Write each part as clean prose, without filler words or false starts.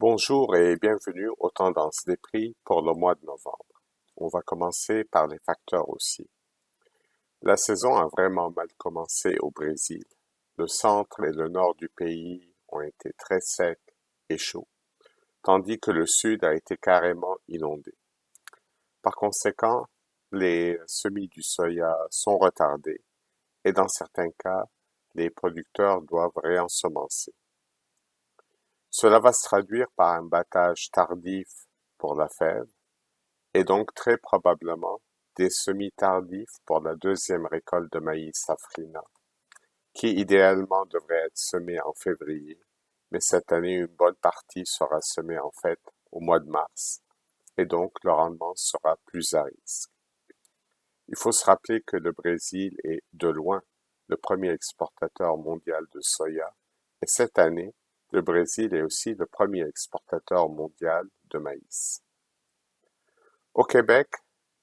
Bonjour et bienvenue aux tendances des prix pour le mois de novembre. On va commencer par les facteurs aussi. La saison a vraiment mal commencé au Brésil. Le centre et le nord du pays ont été très secs et chauds, tandis que le sud a été carrément inondé. Par conséquent, les semis du soya sont retardés et dans certains cas, les producteurs doivent réensemencer. Cela va se traduire par un battage tardif pour la fève et donc très probablement des semis tardifs pour la deuxième récolte de maïs safrina, qui idéalement devrait être semée en février, mais cette année une bonne partie sera semée en fait au mois de mars, et donc le rendement sera plus à risque. Il faut se rappeler que le Brésil est de loin le premier exportateur mondial de soya, et cette année, le Brésil est aussi le premier exportateur mondial de maïs. Au Québec,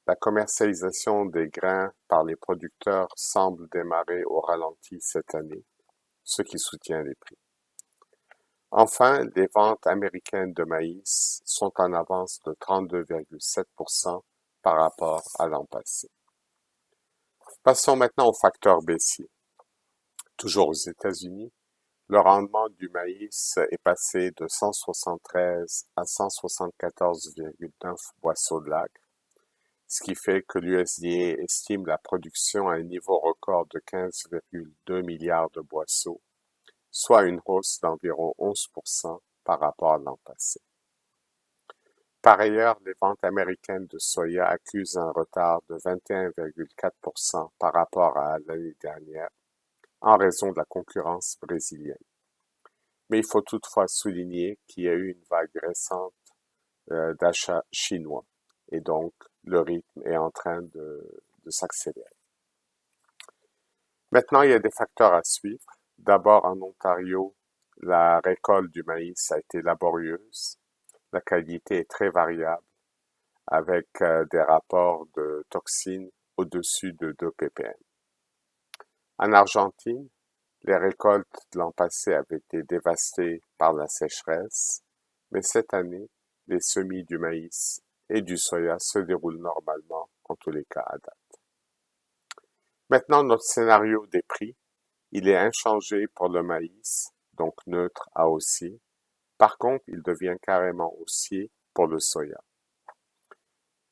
la commercialisation des grains par les producteurs semble démarrer au ralenti cette année, ce qui soutient les prix. Enfin, les ventes américaines de maïs sont en avance de 32,7% par rapport à l'an passé. Passons maintenant aux facteurs baissiers. Toujours aux États-Unis, le rendement du maïs est passé de 173 à 174,9 boisseaux de l'acre, ce qui fait que l'USDA estime la production à un niveau record de 15,2 milliards de boisseaux, soit une hausse d'environ 11% par rapport à l'an passé. Par ailleurs, les ventes américaines de soya accusent un retard de 21,4% par rapport à l'année dernière en raison de la concurrence brésilienne. Mais il faut toutefois souligner qu'il y a eu une vague récente d'achats chinois et donc le rythme est en train de s'accélérer. Maintenant, il y a des facteurs à suivre. D'abord, en Ontario, la récolte du maïs a été laborieuse. La qualité est très variable avec des rapports de toxines au-dessus de 2 ppm. En Argentine, les récoltes de l'an passé avaient été dévastées par la sécheresse, mais cette année, les semis du maïs et du soya se déroulent normalement, en tous les cas à date. Maintenant, notre scénario des prix, il est inchangé pour le maïs, donc neutre à haussier. Par contre, il devient carrément haussier pour le soya.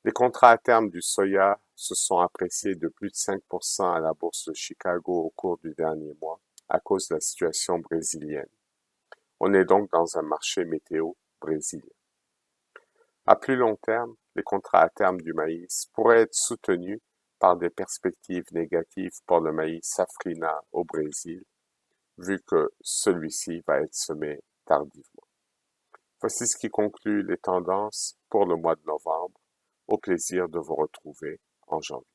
Les contrats à terme du soya se sont appréciés de plus de 5% à la bourse de Chicago au cours du dernier mois à cause de la situation brésilienne. On est donc dans un marché météo brésilien. À plus long terme, les contrats à terme du maïs pourraient être soutenus par des perspectives négatives pour le maïs safrina au Brésil, vu que celui-ci va être semé tardivement. Voici ce qui conclut les tendances pour le mois de novembre. Au plaisir de vous retrouver en janvier.